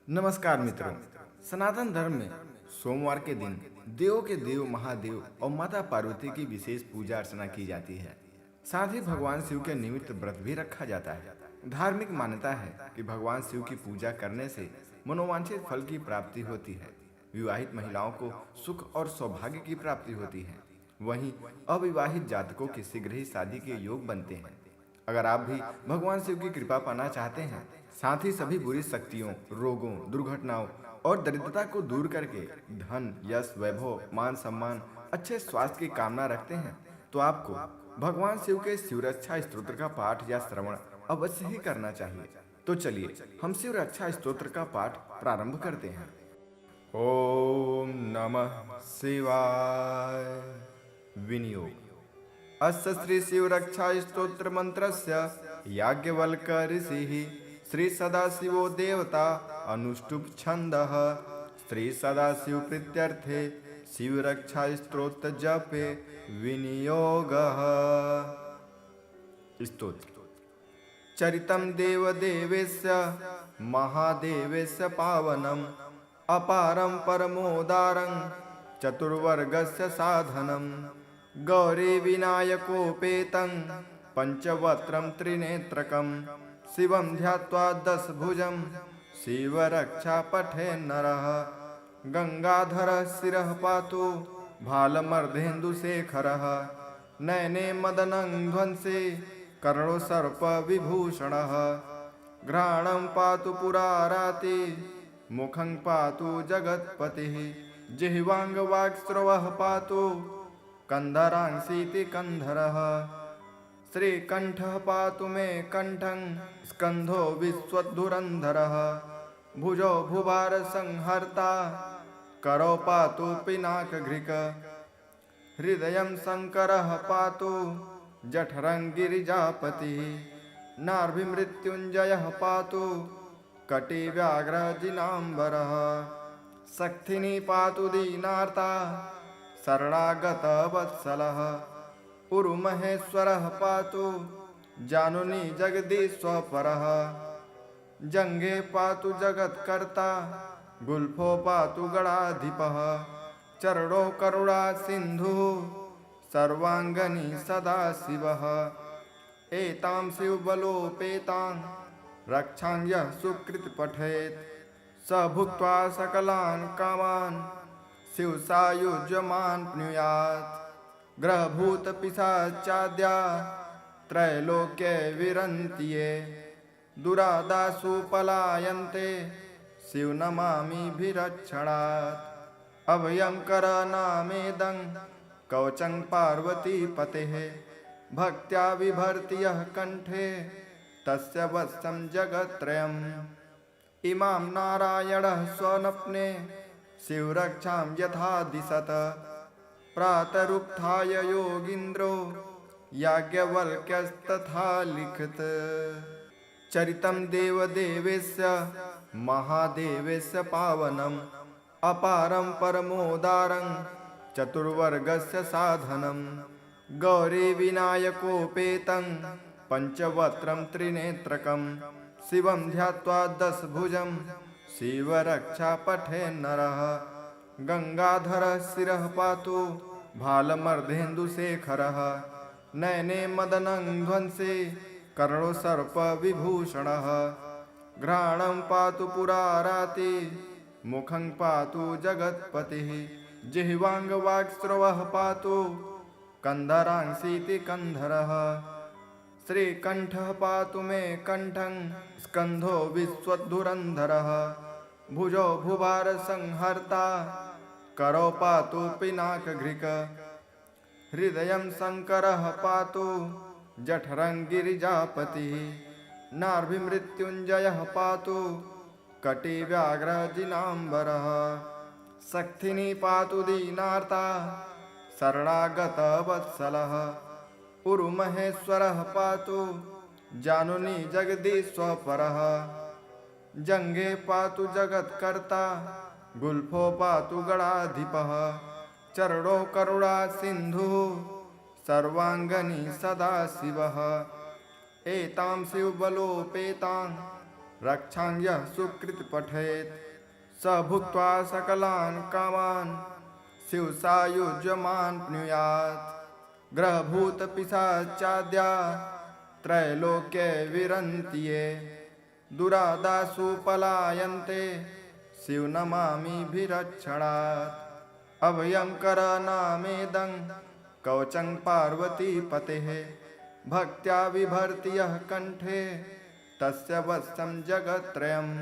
नमस्कार मित्रों। सनातन धर्म में सोमवार के दिन देवों के देव महादेव और माता पार्वती की विशेष पूजा अर्चना की जाती है। साथ ही भगवान शिव के निमित्त व्रत भी रखा जाता है। धार्मिक मान्यता है कि भगवान शिव की पूजा करने से मनोवांछित फल की प्राप्ति होती है। विवाहित महिलाओं को सुख और सौभाग्य की प्राप्ति होती है। वहीं अविवाहित जातकों की शीघ्र ही शादी के योग बनते हैं। अगर आप भी भगवान शिव की कृपा पाना चाहते हैं, साथ ही सभी बुरी शक्तियों, रोगों, दुर्घटनाओं और दरिद्रता को दूर करके धन, यश, वैभव, मान सम्मान, अच्छे स्वास्थ्य की कामना रखते हैं, तो आपको भगवान शिव के शिवरक्षा स्तोत्र का पाठ या श्रवण अवश्य ही करना चाहिए। तो चलिए हम शिवरक्षा स्तोत्र का पाठ प्रारंभ करते हैं। ओम नमः शिवाय। विनियोग। अस्य श्री शिवरक्षा स्तोत्र मंत्रस्य याज्ञवल्क ऋषिः श्री सदाशिवो देवता अनुष्टुप छन्दः श्री सदाशिव प्रीत्यर्थे शिवरक्षा स्तोत्र जपे विनियोगः। स्तोत्र। चरितं देवदेवेस्य महादेवेस्य पावनम् अपारं परमोदारं चतुर्वर्गस्य साधनं गौरी विनायकोपेतं पंचवक्त्रं त्रिनेत्रकं शिवं ध्यात्वा दशभुजं शिवरक्षा पठे नरः गंगाधरः शिरः पातु भालमर्धेन्दुशेखरः नयने मदनं ध्वंसे कर्णो सर्पविभूषणः घ्राणं पातु पुराराति मुखं पातु जगत्पतिः जिह्वाङ्गवाक्स्रवः पातु कंधरांसीति कंधरः श्रीकंठः पातु मे कंठं स्कंधो विश्वधुरंधरः भुजो भुभार संहर्ता करो पातु पिनाकघ्रिक हृदयं शंकरः पातु जठरं गिरिजापतिः नाभिमृत्युंजयः पातु कटिव्याघ्रजिनाम्बरः शक्तिनी पातु दीनार्ता शरणागतवत्सलः उरुमहेश्वरः पातु जानुनी जगदीश्वरः जङ्घे पातु जगत्कर्ता गुल्फो पातु गणाधिपः चरणो करुणा सिन्धुः सर्वाङ्गनी सदाशिवः एतां शिवबलोपेतां रक्षां यः सुकृत पठेत् स भुक्त्वा सकलान् कामान् शिवसायुज्यमान् प्नुयात् ग्रहभूतपिशाचाद्या त्रैलोक्ये विरन्ति ये दुरादासु पलायन्ते शिवनमामिभिरक्षणात् अभयं करनामेदं कवचं पार्वतीपतेः भक्त्या बिभर्ति यः कण्ठे तस्य वत्सं जगत्त्रयम् इमां नारायणः स्वप्ने शिवरक्षां यथा दिशत प्रातरुत्थाय योगीन्द्रो याज्ञवल्क्यस्तथा लिखित चरितं देवदेवेस्य महादेवेस्य पावनम् अपारं परमोदारं चतुर्वर्गस्य साधनं गौरी विनायकोपेतं पंचवक्त्रं त्रिनेत्रकं शिवं ध्यात्वा दशभुजं शिवरक्षा पठे नरः गंगाधरः शिरः पातु भालमर्धेन्दुशेखरः नयने मदनं ध्वंसे कर्णो सर्पविभूषणः घ्राणं पातु पुराराति मुखं पातु जगत्पतिः जिह्वाङ्गवाक्स्रवः पातु कंधरांसीति कंधरः श्रीकंठः पातु मे कंठं स्कंधो विश्वधुरंधरः भुजो भुभार संहर्ता करो पातु पिनाकघ्रिक हृदयं शंकरः पातु जठरं गिरिजापतिः नाभिमृत्युंजयः पातु कटिव्याघ्रजिनाम्बरः शक्तिनी पातु दीनार्ता शरणागतवत्सलः उरुमहेश्वरः पातु जानुनी जगदीश्वरः जङ्घे पातु जगत्कर्ता गुल्फो पातु गणाधिपः चरणो करुणा सिन्धुः सर्वाङ्गनी सदाशिवः एतां शिवबलोपेतां रक्षां यः सुकृति पठेत् स भुक्त्वा सकलान् कामान् शिवसायुज्यमान् प्नुयात् ग्रहभूतपिशाचाद्या त्रैलोक्ये विरन्ति ये दुरादासु पलायन्ते शिवनमामिभिरक्षणात् अभयं करनामेदं कवचं पार्वतीपतेः भक्त्या बिभर्ति यः कण्ठे तस्य वत्सं जगत्त्रयम्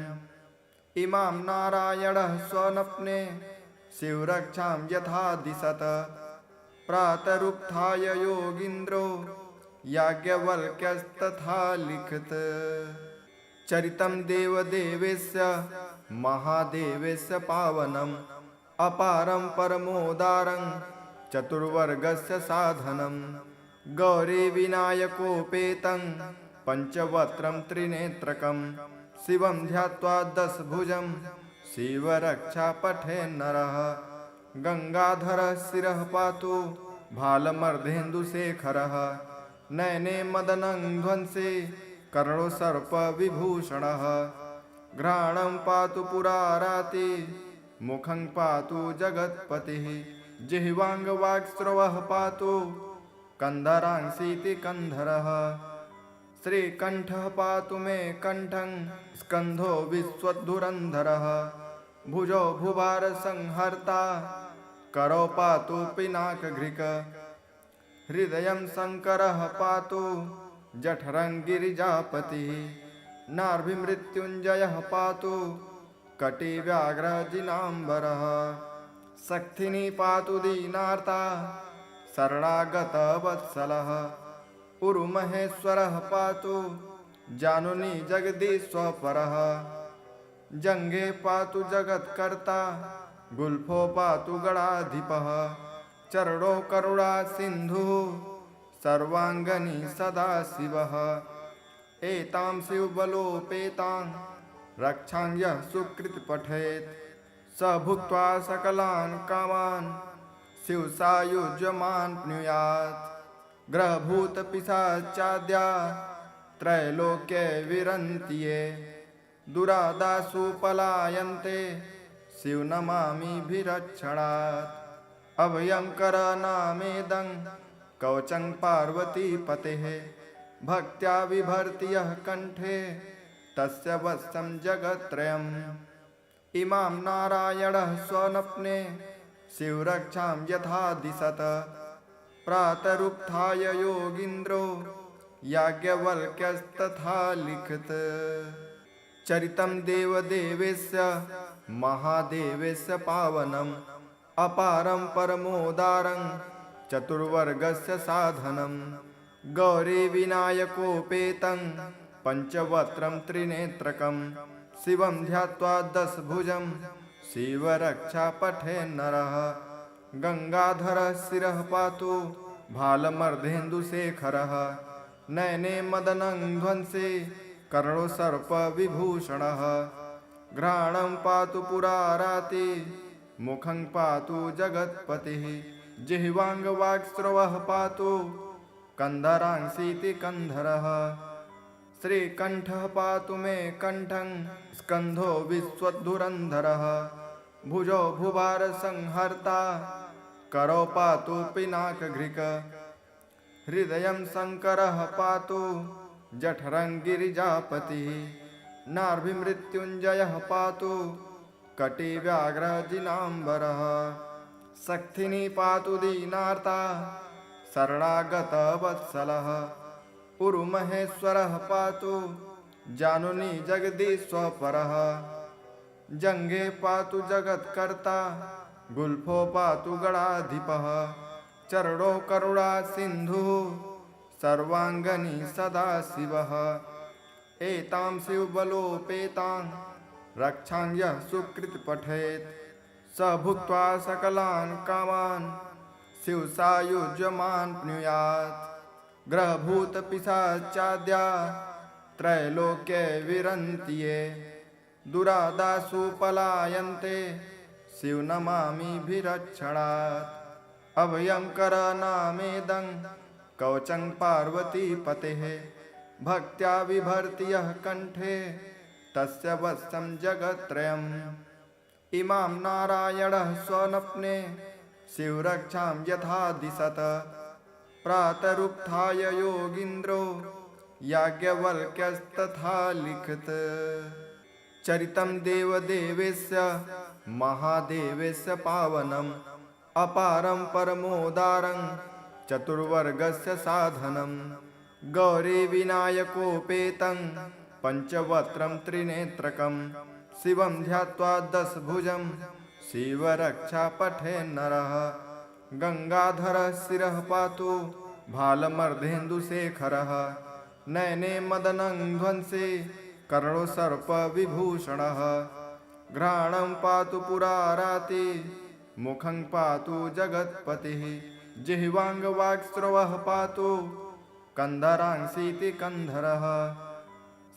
इमां नारायणः स्वप्ने शिवरक्षां यथा दिशत प्रातरुत्थाय योगीन्द्रो याज्ञवल्क्यस्तथा लिखित चरितं देवदेवस्य महादेवस्य पावनम् अपारं परमोदारं चतुर्वर्गस्य साधनं गौरी विनायकोपेतं पंचवक्त्रं त्रिनेत्रकं शिवं ध्यात्वा दशभुजं शिवरक्षा पठेन् नरः गंगाधरः शिरः पातु भालमर्धेन्दुशेखरः नयने मदनं ध्वंसे कर्णो सर्पविभूषणः घ्राणं पातु पुराराति मुखं पातु जगत्पतिः जिह्वाङ्गवाक्स्रवः पातु कन्धरांसीति कन्धरः श्रीकण्ठः पातु मे कण्ठं स्कन्धो विश्वधुरन्धरः भुजो भुभारसंहर्ता करो पातु पिनाकघ्रिक हृदयं शङ्करः पातु जठरं गिरिजापतिः नार्भिमृत्युञ्जयः पातु कटिव्याघ्रजिनाम्बरः शक्तिनी पातु दीनार्ता शरणागतवत्सलः उरुमहेश्वरः पातु जानुनी जगदीश्वरः जङ्घे पातु जगत्कर्ता गुल्फो पातु गणाधिपः चरणो करुणा सिन्धुः सर्वाङ्गनी सदाशिवः एतां शिवबलोपेतां रक्षां यः सुकृति पठेत् स भुक्त्वा सकलान् कामान् शिवसायुज्यमान् प्नुयात् ग्रहभूतपिशाचाद्या त्रैलोक्ये विरन्ति ये दुरादासु पलायन्ते शिवनमामिभिरक्षणात् अभयं करनामेदं कवचं पार्वतीपतेः भक्त्या बिभर्ति यः कण्ठे तस्य वत्सं जगत्त्रयम् इमां नारायणः स्वप्ने शिवरक्षां यथा दिशत प्रातरुत्थाय योगीन्द्रो याज्ञवल्क्यस्तथा लिखित चरितं देवदेवस्य महादेवस्य पावनम् अपारं परमोदारं चतुर्वर्गस्य साधनं गौरी विनायकोपेतं पंचवक्त्रं त्रिनेत्रकं शिवं ध्यात्वा दशभुजं शिवरक्षा पठेन् नरः गंगाधरः शिरः पातु भालमर्धेन्दुशेखरः नयने मदनं ध्वंसे कर्णो सर्पविभूषणः घ्राणं पातु पुराराति मुखं पातु जगत्पतिः जिह्वाङ्गवाक्स्रवः पातु कन्धरांसीति कन्धरः श्रीकण्ठः पातु मे कण्ठं स्कन्धो विश्वधुरन्धरः भुजो भुभारसंहर्ता करो पातु पिनाकघ्रिक हृदयं शङ्करः पातु जठरं गिरिजापतिः नार्भिमृत्युञ्जयः पातु कटिव्याघ्रजिनाम्बरः शक्तिनी पातु दीनार्ता शरणागतवत्सलः उरुमहेश्वरः पातु जानुनी जगदीश्वरः जङ्घे पातु जगत्कर्ता गुल्फो पातु गणाधिपः चरणो करुणा सिन्धुः सर्वाङ्गनी सदाशिवः एतां शिवबलोपेतां रक्षां यः सुकृति पठेत् स भुक्त्वा सकलान् कामान् शिवसायुज्यमान् प्नुयात् ग्रहभूतपिशाचाद्या त्रैलोक्ये विरन्ति ये दुरादासु पलायन्ते शिवनमामिभिरक्षणात् अभयं करनामेदं कवचं पार्वतीपतेः भक्त्या बिभर्ति यः कण्ठे तस्य वशं जगत्त्रयम् इमां नारायणः स्वप्ने शिवरक्षां यथा दिशत प्रातरुत्थाय योगीन्द्रो याज्ञवल्क्यस्तथा लिखित चरितं देवदेवस्य महादेवस्य पावनम् अपारं परमोदारं चतुर्वर्गस्य साधनं गौरी विनायकोपेतं पंचवक्त्रं त्रिनेत्रकं शिवं ध्यात्वा दशभुजं शिवरक्षा पठेन् नरः गंगाधरः शिरः पातु भालमर्धेन्दुशेखरः नयने मदनं ध्वंसे कर्णो सर्पविभूषणः घ्राणं पातु पुराराति मुखं पातु जगत्पतिः जिह्वाङ्गवाक्स्रवः पातु कन्धरांसीति कन्धरः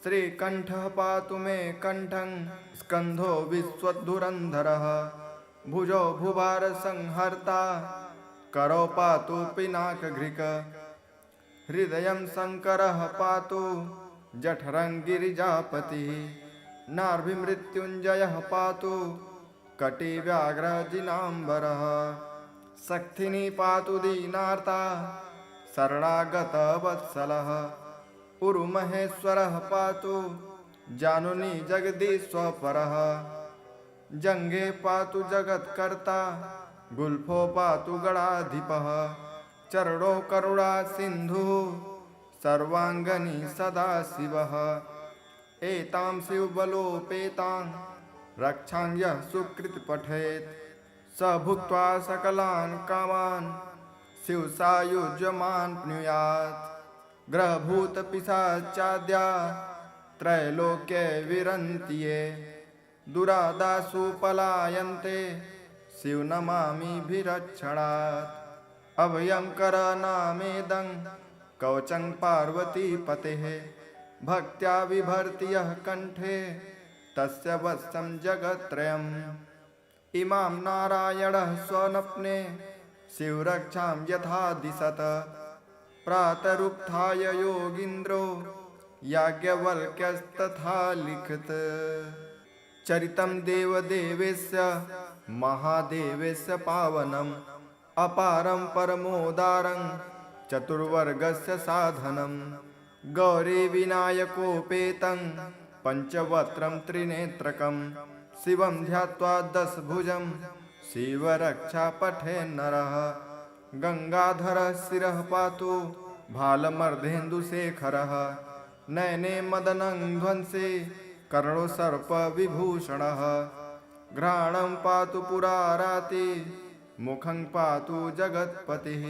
श्रीकण्ठः पातु मे कण्ठं स्कन्धो विश्वधुरन्धरः भुजो भुभारसंहर्ता करो पातु पिनाकघ्रिक हृदयं शङ्करः पातु जठरं गिरिजापतिः नार्भिमृत्युञ्जयः पातु कटिव्याघ्रजिनाम्बरः शक्तिनी पातु दीनार्ता शरणागतवत्सलः उरुमहेश्वरः पातु जानुनी जगदीश्वरः जङ्घे पातु जगत्कर्ता गुल्फो पातु गणाधिपः चरणो करुणा सिन्धुः सर्वाङ्गनी सदाशिवः एतां शिवबलोपेतां रक्षां यः सुकृत पठेत् स भुक्त्वा सकलान् कामान् शिवसायुज्यमान् प्नुयात् ग्रहभूतपिशाचाद्या त्रैलोक्ये विरन्ति ये दुरादासु पलायन्ते शिवनमामिभिरक्षणात् अभयं करनामेदं कवचं पार्वतीपतेः भक्त्या बिभर्ति यः कण्ठे तस्य वशं जगत्त्रयम् इमां नारायणः स्वप्ने शिवरक्षां यथा दिशत प्रातरुत्थाय योगीन्द्रो याज्ञवल्क्यस्तथा लिखित चरितं देवदेवस्य महादेवस्य पावनम् अपारं परमोदारं चतुर्वर्गस्य साधनं गौरी विनायकोपेतं पंचवक्त्रं त्रिनेत्रकं शिवं ध्यात्वा दशभुजं शिवरक्षा पठेन् नरः गंगाधरः शिरः पातु भालमर्धेन्दुशेखरः नयने मदनं ध्वंसे कर्णो सर्पविभूषणः घ्राणं पातु पुराराति मुखं पातु जगत्पतिः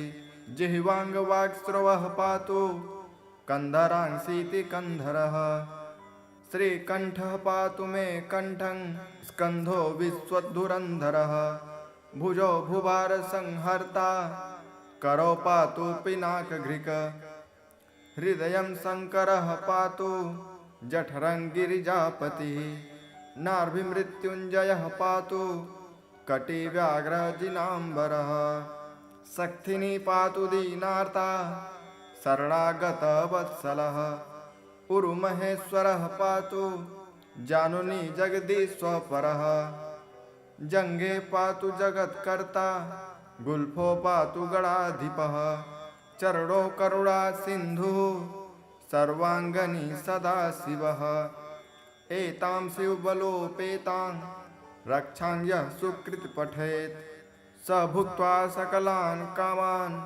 जिह्वाङ्गवाक्स्रवः पातु कन्धरांसीति कन्धरः श्रीकण्ठः पातु मे कण्ठं स्कन्धो विश्वधुरन्धरः भुजो भुभारसंहर्ता करो पातु पिनाकघ्रिक हृदयं शङ्करः पातु जठरं गिरिजापतिः नार्भिमृत्युञ्जयः पातु कटिव्याघ्रजिनाम्बरः शक्तिनी पातु दीनार्ता शरणागतवत्सलः उरुमहेश्वरः पातु जानुनी जगदीश्वरः जङ्घे पातु जगत्कर्ता गुल्फो पातु गणाधिपः चरणो करुणा सिन्धुः सर्वाङ्गनी सदाशिवः एतां शिवबलोपेतां रक्षां यः सुकृत पठेत् स भुक्त्वा सकलान् कामान्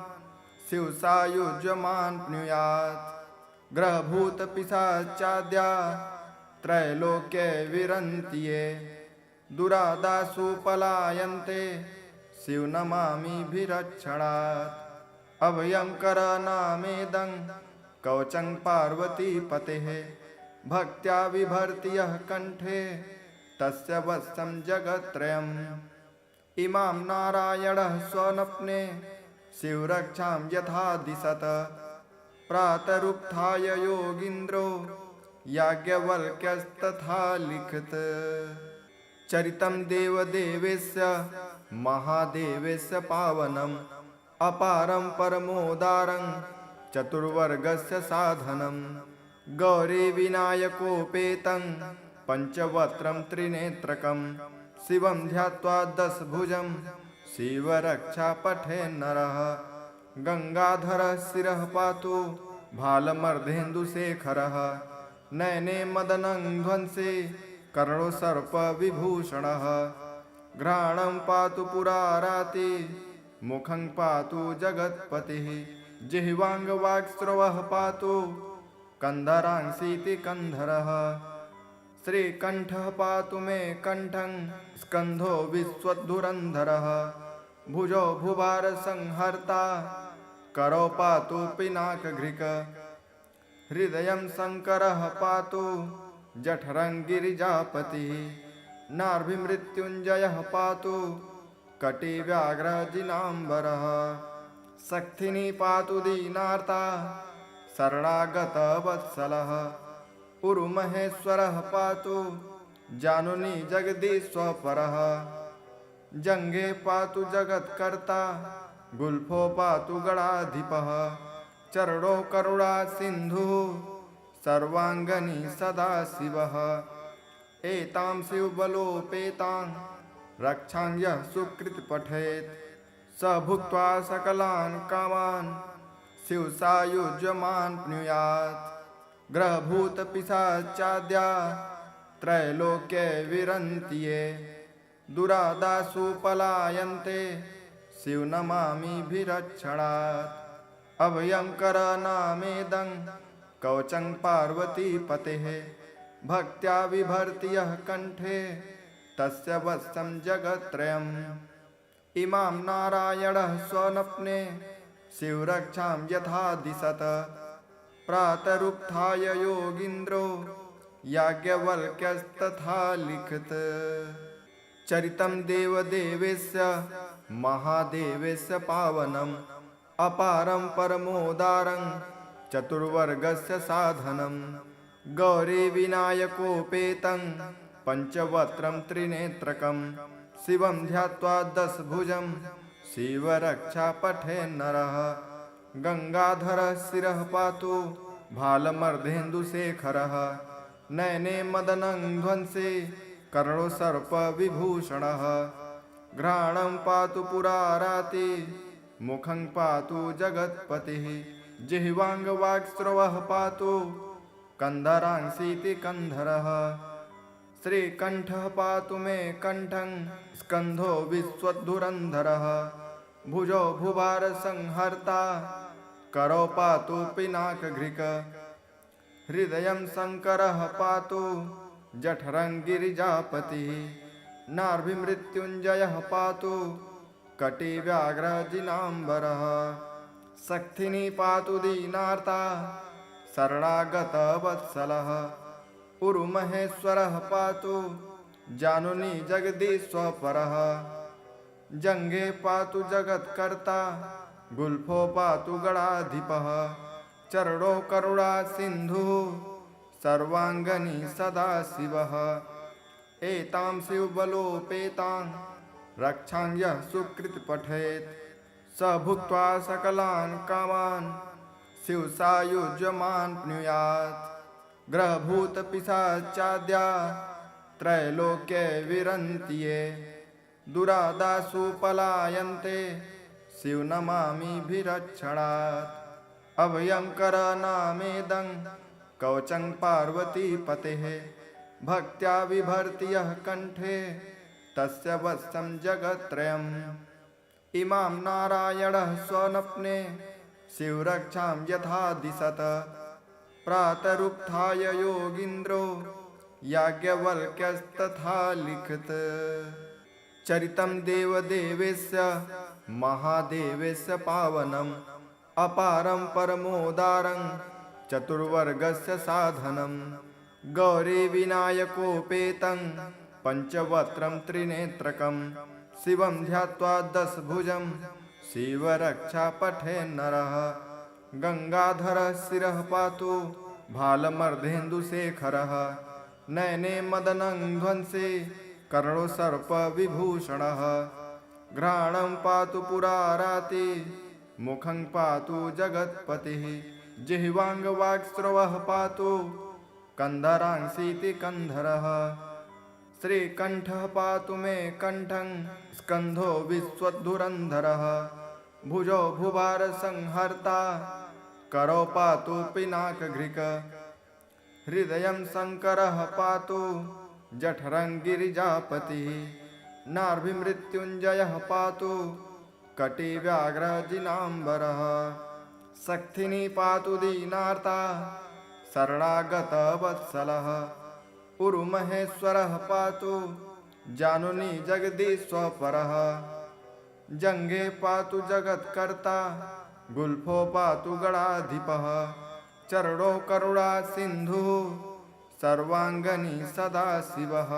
शिवसायुज्यमान् प्नुयात् ग्रहभूतपिशाचाद्या त्रैलोक्ये विरन्ति ये दुरादासु पलायन्ते शिवनमामिभिरक्षणात् अभयं करनामेदं कवचं पार्वतीपतेः भक्त्या बिभर्ति यः कण्ठे तस्य वशं जगत्त्रयम् इमां नारायणः स्वप्ने शिवरक्षां यथा दिशत प्रातरुत्थाय योगीन्द्रो याज्ञवल्क्यस्तथा लिखित चरितं देवदेवस्य महादेवस्य पावनम् अपारं परमोदारं चतुर्वर्गस्य साधनं गौरी विनायकोपेतं पंचवक्त्रं त्रिनेत्रकं शिवं ध्यात्वा दशभुजं शिवरक्षा पठे नरः गंगाधरः शिरः पातु भालमर्धेन्दुशेखरः नयने मदनं ध्वंसे कर्णो सर्पविभूषणः घ्राणं पातु पुराराति मुखं पातु जगत्पतिः जिह्वाङ्गवाक्स्रवः पातु कन्धरांसीति कन्धरः श्रीकण्ठः पातु मे कण्ठं स्कन्धो विश्वधुरन्धरः भुजो भुभारसंहर्ता करो पातु पिनाकघृक हृदयं शङ्करः पातु जठरं गिरिजापतिः नाभिमृत्युञ्जयः पातु कटिव्याघ्रजिनाम्बरः शक्तिनी पातु दीनार्ता शरणागतवत्सलः उरुमहेश्वरः पातु जानुनी जगदीश्वरः जङ्घे पातु जगत्कर्ता गुल्फो पातु गणाधिपः चरणो करुणा सिन्धुः सर्वाङ्गनी सदाशिवः एतां शिवबलोपेतां रक्षां यः सुकृत पठेत् स भुक्त्वा सकलान् कामान् शिवसायुज्यमान् प्नुयात् ग्रहभूतपिशाचाद्या त्रैलोक्ये विरन्ति ये दुरादासु पलायन्ते शिवनमामिभिरक्षणात् अभयं करनामेदं कवचं पार्वतीपतेः भक्त्या बिभर्ति यः कण्ठे तस्य वत्सं जगत्त्रयम् इमां नारायणः स्वप्ने शिवरक्षां यथा दिशत प्रातरुत्थाय योगीन्द्रो याज्ञवल्क्यस्तथा लिखित चरितं देवदेवस्य महादेवस्य पावनम् अपारं परमोदारं चतुर्वर्गस्य साधनं गौरी विनायकोपेतं पंचवक्त्रं त्रिनेत्रकं शिवं ध्यात्वा दशभुजं शिवरक्षा पठे नरः गंगाधरः शिरः पातु भालमर्धेन्दुशेखरः नयने मदनं ध्वंसे कर्णो सर्पविभूषणः घ्राणं पातु पुराराति मुखं पातु जगत्पतिः जिह्वाङ्गवाक्स्रवः पातु कन्धरांसीति कन्धरः श्रीकण्ठः पातु मे कण्ठं स्कन्धो विश्वधुरन्धरः भुजो भुभारसंहर्ता करो पातु पिनाकघृक हृदयं शङ्करः पातु जठरं गिरिजापतिः नाभिमृत्युञ्जयः पातु कटिव्याघ्रजिनाम्बरः शक्तिनी पातु दीनार्ता शरणागतवत्सलः उरुमहेश्वरः पातु जानुनी जगदीश्वरः जङ्घे पातु जगत्कर्ता गुल्फो पातु गणाधिपः चरणो करुणा सिन्धुः सर्वाङ्गनी सदाशिवः एतां शिवबलोपेतां रक्षां यः सुकृत पठेत् स भुक्त्वा सकलान् कामान् शिवसायुज्यमान् प्नुयात् ग्रहभूतपिशाचाद्या त्रैलोक्ये विरन्ति ये दुरादासु पलायन्ते शिवनमामिभिरक्षणात् अभयं करनामेदं कवचं पार्वतीपतेः भक्त्या बिभर्ति यः कण्ठे तस्य वत्सं जगत्त्रयम् इमां नारायणः स्वप्ने शिवरक्षां यथा दिशत प्रातरुत्थाय योगीन्द्रो याज्ञवल्क्यस्तथा लिखित चरितं देवदेवस्य महादेवस्य पावनम् अपारं परमोदारं चतुर्वर्गस्य साधनं गौरी विनायकोपेतं पंचवक्त्रं त्रिनेत्रकं शिवं ध्यात्वा दशभुजं शिवरक्षा पठे नरः गंगाधरः शिरः पातु भालमर्धेन्दुशेखरः नयने मदनं ध्वंसे कर्णो सर्पविभूषणः घ्राणं पातु पुराराति मुखं पातु जगत्पतिः जिह्वाङ्गवाक्स्रवः पातु कन्धरांसीति कन्धरः श्रीकण्ठः पातु मे कण्ठं स्कन्धो विश्वधुरन्धरः भुजो भुवार संहर्ता करो पातु पिनाकघृक हृदयं शङ्करः पातु जठरं गिरिजापतिः नाभिमृत्युञ्जयः पातु कटिव्याघ्रजिनाम्बरः शक्तिनी पातु दीनार्ता शरणागतवत्सलः उरुमहेश्वरः पातु जानुनी जगदीश्वरः जङ्घे पातु जगत्कर्ता गुल्फो पातु गणाधिपः चरणो करुणा सिन्धुः सर्वाङ्गनी सदाशिवः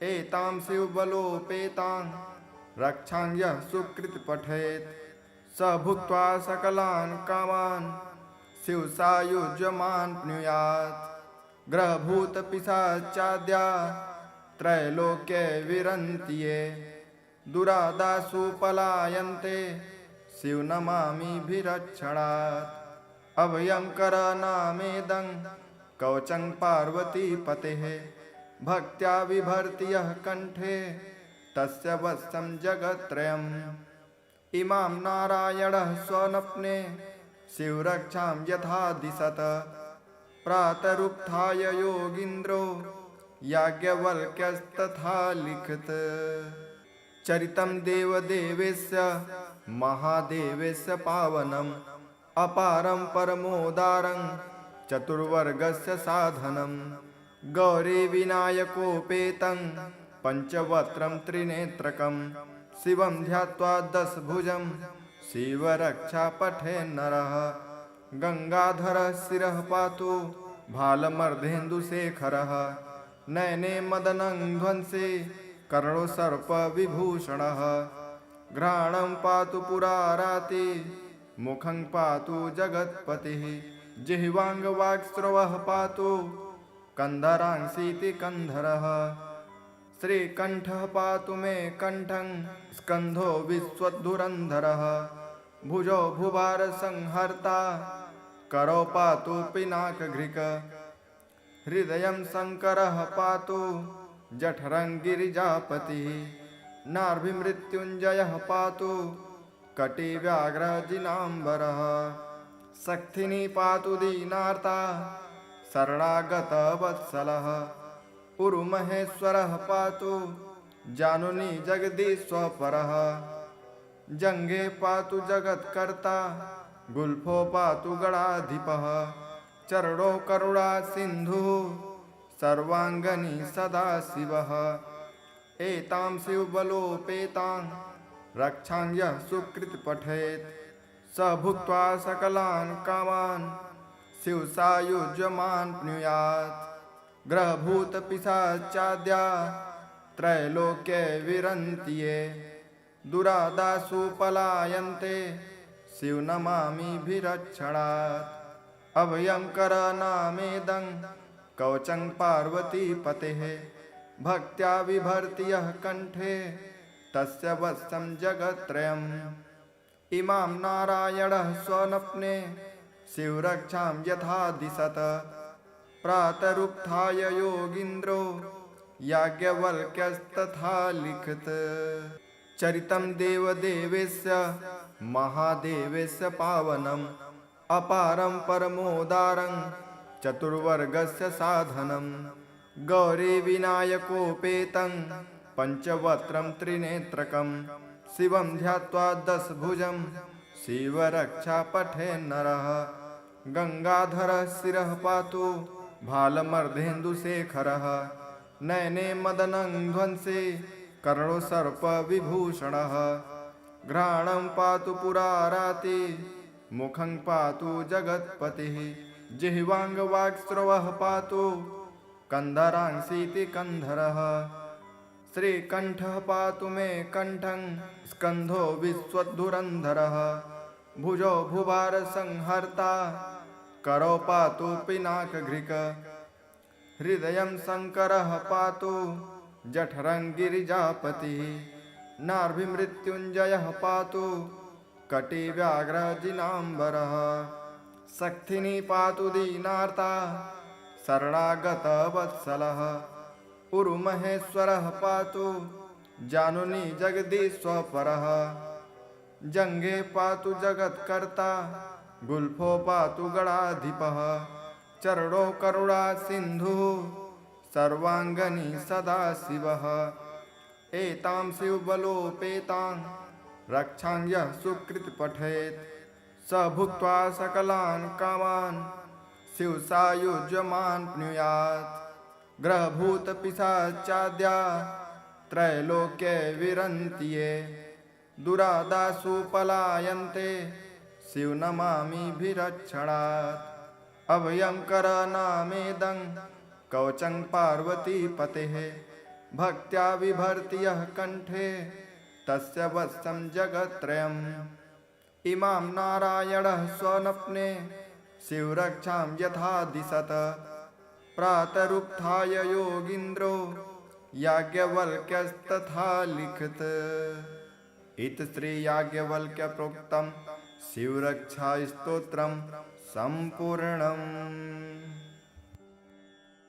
एतां शिवबलोपेतां रक्षां यः सुकृत पठेत् स भुक्त्वा सकलान् कामान् शिवसायुज्यमान् प्नुयात् ग्रहभूतपिशाचाद्या त्रैलोक्ये विरन्ति ये दुरादासु पलायन्ते शिवनमामिभिरक्षणात् अभयं करनामेदं कवचं पार्वतीपतेः भक्त्या बिभर्ति यः कण्ठे तस्य वत्सं जगत्त्रयम् इमां नारायणः स्वप्ने शिवरक्षां यथा दिशत प्रातरुत्थाय योगीन्द्रो याज्ञवल्क्यस्तथा लिखित चरितं देवदेवस्य महादेवस्य पावनम् अपारं परमोदारं चतुर्वर्गस्य साधनं गौरी विनायकोपेतं पंचवक्त्रं त्रिनेत्रकं शिवं ध्यात्वा दशभुजं शिवरक्षा पठेन् नरः गंगाधरः शिरः पातु भालमर्धेन्दुशेखरः नयने मदनं ध्वंसे कर्णो सर्पविभूषणः घ्राणं पातु पुराराति मुखं पातु जगत्पतिः जिह्वाङ्गवाक्स्रवः पातु कन्धरांसीति कन्धरः श्रीकण्ठः पातु मे कण्ठं स्कन्धो विश्वधुरन्धरः भुजो भुवार संहर्ता करो पातु पिनाकघृक हृदयं शङ्करः पातु जठरं गिरिजापतिः नाभिमृत्युञ्जयः पातु कटिव्याघ्रजिनाम्बरः शक्तिनी पातु दीनार्ता शरणागतवत्सलः उरुमहेश्वरः पातु जानुनी जगदीश्वरः जङ्घे पातु जगत्कर्ता गुल्फो पातु गणाधिपः चरणो करुणा सिन्धुः सर्वाङ्गनी सदाशिवः एतां शिवबलोपेतां रक्षां यः सुकृत पठेत् स भुक्त्वा सकलान् कामान् शिवसायुज्यमान् प्नुयात् ग्रहभूतपिशाचाद्या त्रैलोक्ये विरन्ति ये दुरादासु पलायन्ते शिवनमामिभिरक्षणात् अभयं करनामेदं कवचं पार्वतीपतेः भक्त्या बिभर्ति यः कण्ठे तस्य वत्सं जगत्त्रयम् इमां नारायणः स्वप्ने शिवरक्षां यथा दिशत प्रातरुत्थाय योगीन्द्रो याज्ञवल्क्यस्तथा लिखित चरितं देवदेवस्य महादेवस्य पावनम् अपारं परमोदारं चतुर्वर्गस्य साधनं गौरी विनायकोपेतं पंचवक्त्रं त्रिनेत्रकं शिवं ध्यात्वा दशभुजं शिवरक्षा पठेन् नरः गंगाधरः शिरः पातु भालमर्धेन्दुशेखरः नयने मदनं ध्वंसे कर्णो सर्पविभूषणः घ्राणं पातु पुराराति मुखं पातु जगत्पतिः जिह्वाङ्गवाक्स्रवः पातु कन्धरांसीति कन्धरः श्रीकण्ठः पातु मे कण्ठं स्कन्धो विश्वधुरन्धरः भुजो भुवार संहर्ता करो पातु पिनाकघृक हृदयं शङ्करः पातु जठरं गिरिजापतिः नाभिमृत्युञ्जयः पातु कटिव्याघ्रजिनाम्बरः शक्तिनी पातु दीनार्ता शरणागत वत्सलः उरुमहेश्वरः पातु जानुनी जगदीश्वरः जंगे पातु जगत्कर्ता गुल्फो पातु गणाधिपः चरणो करुणा सिंधु सर्वांगनी सदा शिवः एतां शिवबलोपेतां रक्षां यः सुकृत पठेत् स भुक्त्वा सकलान् कामान् शिवसायुज्यमान् प्नुयात् ग्रहभूत पिशाचाद्या त्रैलोक्ये विरन्ति ये दुरादासु पलायन्ते शिवनमामिभिरक्षणात् अभयं करनामेदं कवचं पार्वतीपतेः भक्त्या बिभर्ति यः कंठे तस्य वत्सं जगत्त्रयम् इमां नारायणः स्वप्ने शिवरक्षां यथा दिशत प्रातरुत्थाय योगीन्द्रो याज्ञवल्क्यस्तथा लिखित इत श्री याज्ञवल्क्य प्रोक्तम शिवरक्षा स्तोत्रम संपूर्णम्।